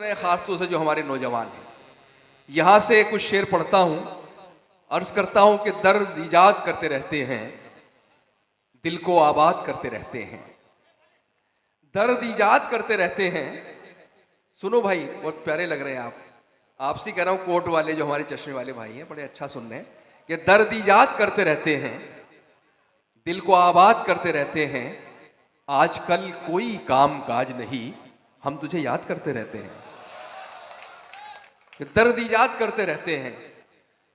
हैं, खास तौर से जो हमारे नौजवान हैं। यहाँ से कुछ शेर पढ़ता हूँ, अर्ज करता हूँ कि दर्द ईजाद करते रहते हैं, दिल को आबाद करते रहते हैं। दर्द ईजाद करते रहते हैं। सुनो भाई, बहुत प्यारे लग रहे हैं आप। आपसे कह रहा हूँ, कोट वाले जो हमारे चश्मे वाले भाई हैं, बड़े अच्छा सुन रहे हैं कि दर्द ईजाद करते रहते हैं, दिल को आबाद करते रहते हैं। आजकल कोई काम काज नहीं, हम तुझे याद करते रहते हैं। कि दर्द ईजाद करते रहते हैं,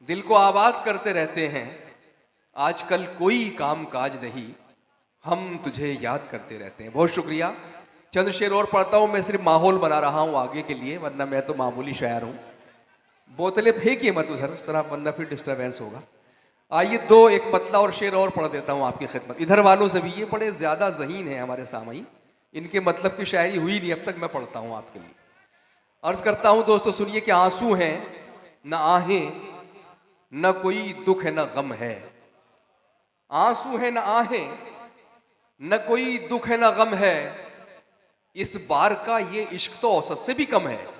दिल को आबाद करते रहते हैं। आजकल कोई काम काज नहीं, हम तुझे याद करते रहते हैं। बहुत शुक्रिया। चंद शेर और पढ़ता हूँ। मैं सिर्फ माहौल बना रहा हूँ आगे के लिए, वरना मैं तो मामूली शायर हूँ। बोतलें फेंकिए मत उधर उस तरह, वरना फिर डिस्टर्बेंस होगा। आइए एक मतला और शेर और पढ़ देता हूँ आपकी खिदमत। इधर वालों से भी, ये बड़े ज्यादा ज़हीन है हमारे सामईन, इनके मतलब की शायरी हुई नहीं अब तक, मैं पढ़ता हूँ आपके लिए। अर्ज करता हूँ दोस्तों, सुनिए कि आंसू हैं न आहें, न कोई दुख है न गम है। आंसू है न आहें, न कोई दुख है न गम है। इस बार का ये इश्क तो औसत से भी कम है।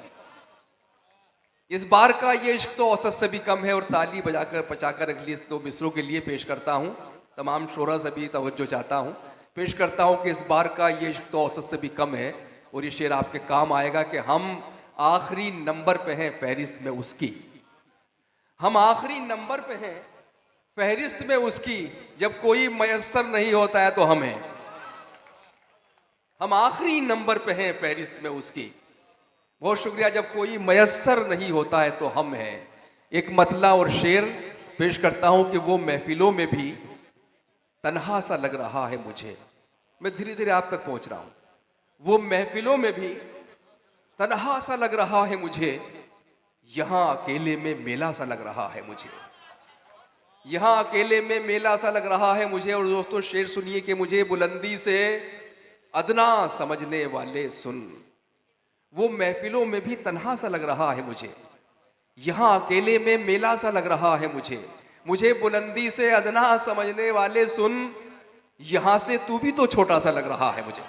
इस बार का ये इश्क तो औसत से भी कम है। और ताली बजाकर पचाकर अगली दो मिसरों के लिए पेश करता हूँ। तमाम शोरा से भी तवज्जो चाहता हूँ, पेश करता हूँ कि इस बार का ये इश्क तो औसत से भी कम है। और ये शेर आपके काम आएगा कि हम आखिरी नंबर पे हैं फहरिस्त में उसकी। हम आखिरी नंबर पे हैं फहरिस्त में उसकी। जब कोई मयस्सर नहीं होता है तो हम हैं। हम आखिरी नंबर पे हैं फहरिस्त में उसकी। बहुत शुक्रिया। जब कोई मयस्सर नहीं होता है तो हम हैं। एक मतला और शेर पेश करता हूं कि वो महफिलों में भी तन्हा सा लग रहा है मुझे। मैं धीरे धीरे आप तक पहुंच रहा हूं। वो महफिलों में भी तन्हा सा लग रहा है मुझे, यहां अकेले में मेला सा लग रहा है मुझे। यहां अकेले में मेला सा लग रहा है मुझे। और दोस्तों शेर सुनिए कि मुझे बुलंदी से अदना समझने वाले सुन। वो महफिलों में भी तन्हा सा लग रहा है मुझे, यहां अकेले में मेला सा लग रहा है मुझे। मुझे बुलंदी से अदना समझने वाले सुन, यहां से तू भी तो छोटा सा लग रहा है मुझे।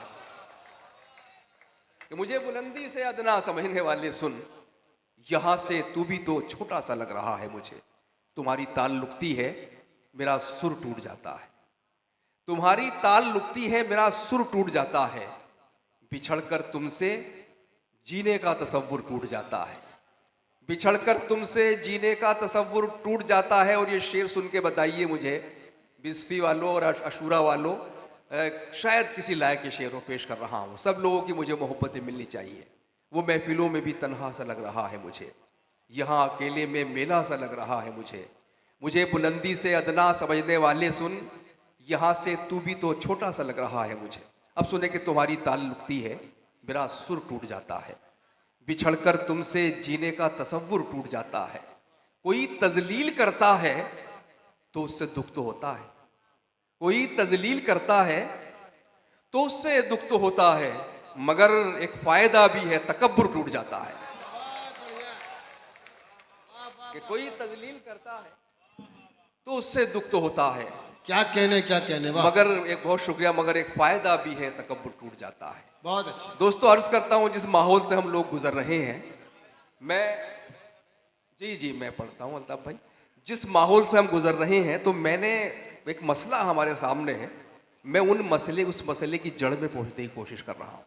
कि मुझे बुलंदी से अदना समझने वाले सुन, यहां से तू भी तो छोटा सा लग रहा है मुझे। तुम्हारी ताल लुकती है मेरा सुर टूट जाता है। तुम्हारी ताल लुकती है मेरा सुर टूट जाता है। बिछड़कर तुमसे जीने का तसव्वुर टूट जाता है। बिछड़कर तुमसे जीने का तसव्वुर टूट जाता है। और ये शेर सुन के बताइए मुझे, बिस्फी वालों और अशूरा वालों, शायद किसी लायक के शेरों पेश कर रहा हूँ। सब लोगों की मुझे मोहब्बतें मिलनी चाहिए। वो महफिलों में भी तन्हा सा लग रहा है मुझे, यहाँ अकेले में मेला सा लग रहा है मुझे। मुझे बुलंदी से अदना समझने वाले सुन, यहाँ से तू भी तो छोटा सा लग रहा है मुझे। अब सुने कि तुम्हारी ताल लुकती है मेरा सुर टूट जाता है। बिछड़कर तुमसे जीने का तसव्वुर टूट जाता है। कोई तजलील करता है तो उससे दुख तो होता है। कोई तजलील करता है तो उससे दुख तो होता है, मगर एक फायदा भी है, तकब्बुर टूट जाता है। कि कोई तजलील करता है तो उससे दुख तो होता है। क्या कहने मगर एक, बहुत शुक्रिया, मगर एक फायदा भी है, तकब्बुर टूट जाता है। बहुत अच्छा दोस्तों अर्ज करता हूं, जिस माहौल से हम लोग गुजर रहे हैं, मैं पढ़ता हूं अल्ताफ भाई। जिस माहौल से हम गुजर रहे हैं, तो मैंने एक मसला हमारे सामने है, मैं उस मसले की जड़ में पहुंचने की कोशिश कर रहा हूं।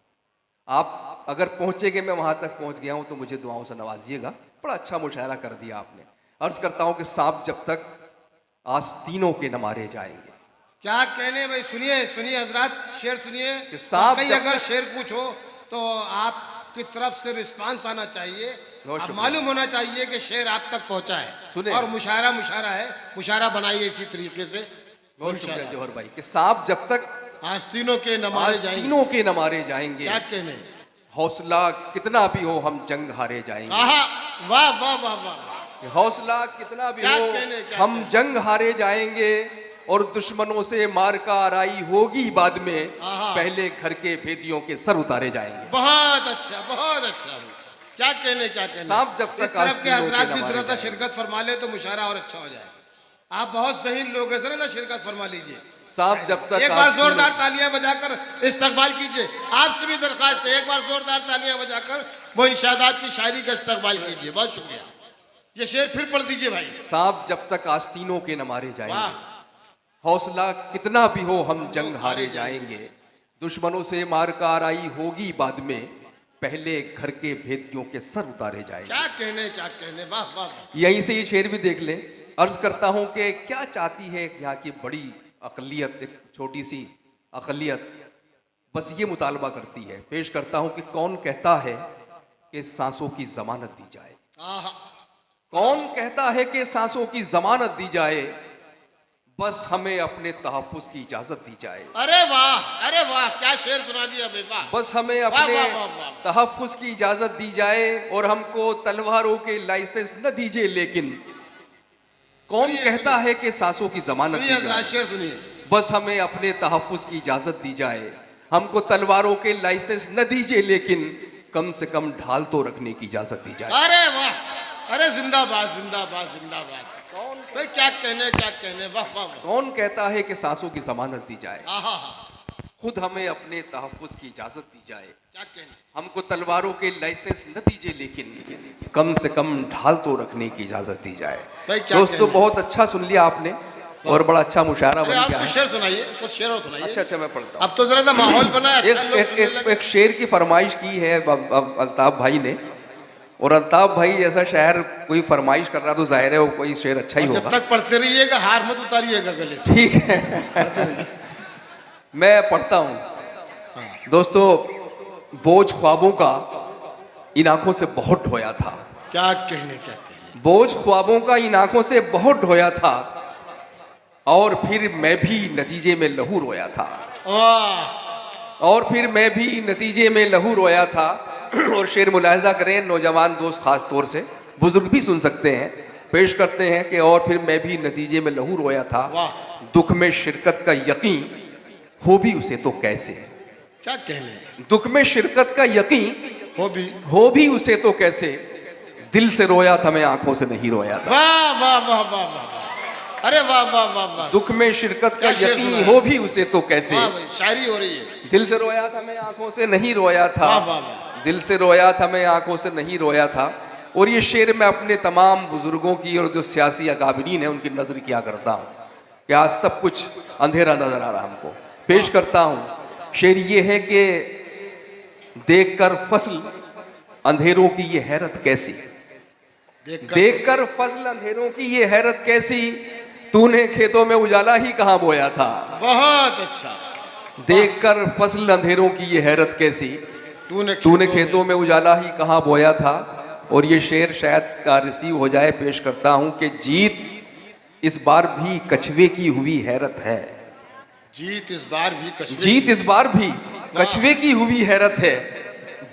आप अगर पहुंचेंगे, मैं वहां तक पहुंच गया हूं, तो मुझे दुआओं से नवाजिएगा। बड़ा अच्छा मुशायरा कर दिया आपने। अर्ज करता हूं कि सांप जब तक आस्तीनों के न मारे जाएंगे। क्या कहने भाई, सुनिए हजरात, शेर सुनिए। कि सांप अगर शेर पूछो तो आपकी तरफ से रिस्पांस आना चाहिए। अब मालूम होना चाहिए कि शेर आप तक पहुंचा है। और मुशायरा है, मुशायरा बनाइए इसी तरीके से। बहुत शुक्रिया जौहर भाई। कि सांप जब तक आस्तीनों के न मारे जाएंगे। क्या कहने, हौसला कितना भी हो हम जंग हारे जाएंगे। वाह वाह वाह वाह। हौसला कितना भी हो हम जंग हारे जाएंगे। और दुश्मनों से मार का आराई होगी बाद में, पहले घर के भेदियों के सर उतारे जाएंगे। बहुत अच्छा। क्या कहने सांप जब तक के हजरात भी जरा शिरकत फरमा ले तो मुशायरा और अच्छा हो जाए। आप बहुत सही लोग हैं, जरा शिरकत फरमा लीजिए। सांप जब तक, एक बार जोरदार तालियां बजाकर इस्तकबाल कीजिए। आपसे भी दरखास्त है, एक बार जोरदार तालियां बजाकर वो इन शादात की शायरी का इस्तकबाल कीजिए। बहुत शुक्रिया। ये शेर फिर पढ़ दीजिए भाई। सांप जब तक आस्तीनों के न मारे जाएंगे, वाह, हौसला कितना भी हो हम जंग हारे जाएंगे। दुश्मनों से मार का आराई होगी बाद में, पहले घर के भेदियों के सर उतारे जाएंगे। क्या कहने, वाह वाह वाह। यहीं से ये शेर भी देख लें। अर्ज करता हूं कि क्या चाहती है यहाँ की बड़ी अकलियत, एक छोटी सी अकलियत बस ये मुतालबा करती है। पेश करता हूं कि कौन कहता है कि सांसों की जमानत दी जाए, आहा, कौन कहता है कि सांसों की जमानत दी जाए, बस हमें अपने तहफ्फुज की इजाजत दी जाए। अरे वाह, क्या शेर सुना दिया भाई, वाह। बस हमें वाह, अपने वाह, वाह, वाह। तहफ्फुज की इजाजत दी जाए और हमको तलवारों के लाइसेंस न दीजिए। लेकिन कौन कहता है कि सांसों की जमानत दी जाए, शेर सुनिए। बस हमें अपने तहफ्फुज की इजाजत दी जाए, हमको तलवारों के लाइसेंस न दीजिए, लेकिन कम से कम ढाल तो रखने की इजाजत दी जाए। अरे वाह, अरे जिंदाबाद जिंदाबाद जिंदाबाद। कौन भाई, क्या कहने, वाह वाह वाह। कौन कहता है कि सांसों की जमानत दी जाए, आहा, खुद हमें अपने तहफ्फुज की इजाजत दी जाए, क्या कहने, हमको तलवारों के लाइसेंस न दीजिए, लेकिन कम से कम ढाल तो रखने की इजाजत दी जाए। भाई क्या दोस्तों कहने? बहुत अच्छा सुन लिया आपने और बड़ा अच्छा मुशायरा अरे बन आप गया कुछ है। शेर सुनाइए, कुछ शेर और सुनाइए। अच्छा मैं पढ़ता हूँ। अब तो जरा ना माहौल बना है, अच्छा लोग सुनने एक लगे। एक शेर की फरमाइश की है अब अल्ताफ भाई ने, और अल्ताफ भाई जैसा शायर कोई फरमाइश कर रहा तो जाहिर है वो कोई शेर अच्छा ही और जब होगा। तक पढ़ते रहिएगा, हार मत उतारिएगा गले से। ठीक है मैं पढ़ता हूँ। दोस्तों, बोझ ख्वाबों का इन आंखों से बहुत ढोया था, क्या कहने, बोझ ख्वाबों का इन आंखों से बहुत ढोया था, और फिर मैं भी नतीजे में लहू रोया था, वाह, और फिर मैं भी नतीजे में लहू रोया था। और शेर मुलाहिजा करें, नौजवान दोस्त खास तौर से, बुजुर्ग भी सुन सकते हैं। पेश करते हैं कि और फिर मैं भी नतीजे में लहू रोया था, वाह, दुख में शिरकत का यकीन हो भी उसे तो कैसे, क्या कहने, दुख में शिरकत का यकीन हो भी, उसे तो कैसे, दिल से रोया था मैं आंखों से नहीं रोया था। वाह वाह वाह वाह वाह, अरे वाह वाह वाह वाह। दुख में शिरकत का क्या शेर यकीन सुना है? हो भी उसे तो कैसे, वाह भाई, शायरी हो रही है। दिल से रोया था मैं आंखों से नहीं रोया था, वाह वाह वाह, दिल से रोया था मैं आंखों से नहीं रोया था। और ये शेर मैं अपने तमाम बुजुर्गों की और जो सियासी अकाबरीन है उनकी नजर किया करता हूँ कि आज सब कुछ अंधेरा नजर आ रहा हमको। पेश करता हूँ। शेर ये है कि देखकर फसल अंधेरों की ये हैरत कैसी, देखकर फसल अंधेरों की ये हैरत कैसी, तूने खेतों में उजाला ही कहाँ बोया था। बहुत अच्छा। देखकर फसल अंधेरों की ये हैरत कैसी, तूने खेतों में उजाला ही कहाँ बोया था। और ये शेर शायद का रिसीव हो जाए। पेश करता हूँ कि जीत इस बार भी कछुए की हुई हैरत है, जीत इस बार भी कछुए की हुई हैरत है,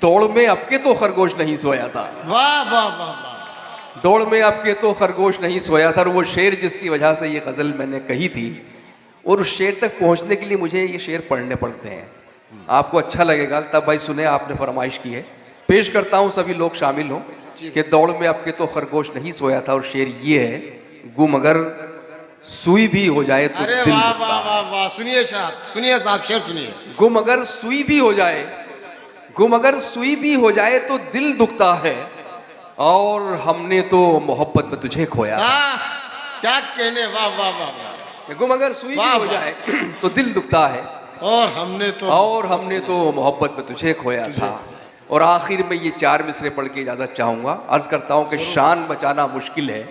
दौड़ में अब के तो खरगोश नहीं सोया था। वाह वाह वाह वाह, दौड़ में अब के तो खरगोश नहीं सोया था। और वो शेर जिसकी वजह से ये गजल मैंने कही थी, और उस शेर तक पहुंचने के लिए मुझे ये शेर पढ़ने पड़ते हैं। आपको अच्छा लगेगा तब भाई सुने, आपने फरमाइश की है। पेश करता हूँ, सभी लोग शामिल हों कि दौड़ में अब के तो खरगोश नहीं सोया था। और शेर ये है, गुम अगर सुई भी हो जाए तो अरे दिल वाह दुखता वाह है। वाह वाह, सुनिए साहब शेर सुनिए। गुम अगर सुई भी हो जाए, गुम अगर सुई भी हो जाए तो दिल दुखता है, और हमने तो मोहब्बत में तुझे खोया था। क्या कहने, वाह वाह वाह वाह। गुम अगर सुई भी हो जाए तो दिल दुखता है, और हमने तो मोहब्बत में तुझे खोया था। और आखिर में ये 4 मिसरे पढ़ के इजाजत चाहूंगा। अर्ज करता हूं कि शान बचाना मुश्किल है,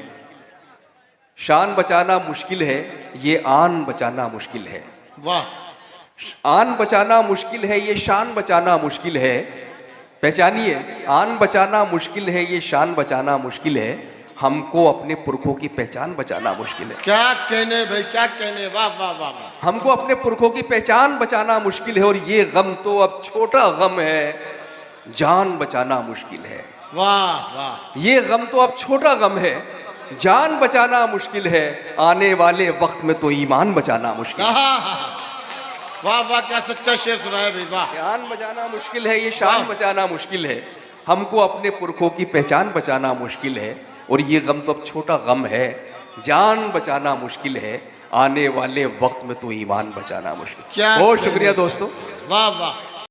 शान बचाना मुश्किल है, ये आन बचाना मुश्किल है। वाह, आन बचाना मुश्किल है, ये शान बचाना मुश्किल है। पहचानिए, आन बचाना मुश्किल है, ये शान बचाना मुश्किल है, हमको अपने पुरखों की पहचान बचाना मुश्किल है। क्या कहने भाई, क्या कहने, वाह वाह वाह वाह। हमको अपने पुरखों की पहचान बचाना मुश्किल है, और ये गम तो अब छोटा गम है, जान बचाना मुश्किल है। वाह वाह, ये गम तो अब छोटा गम है, जान बचाना मुश्किल है, आने वाले वक्त में तो ईमान बचाना मुश्किल है। वाह वाह, क्या सच्चा शेर सुनाया भाई, वाह। जान बचाना मुश्किल है, ये शान बचाना मुश्किल है, हमको अपने पुरखों की पहचान बचाना मुश्किल है, और ये गम तो अब छोटा गम है, जान बचाना मुश्किल है, आने वाले वक्त में तो ईमान बचाना मुश्किल। क्या बहुत शुक्रिया दोस्तों। वाह वाह।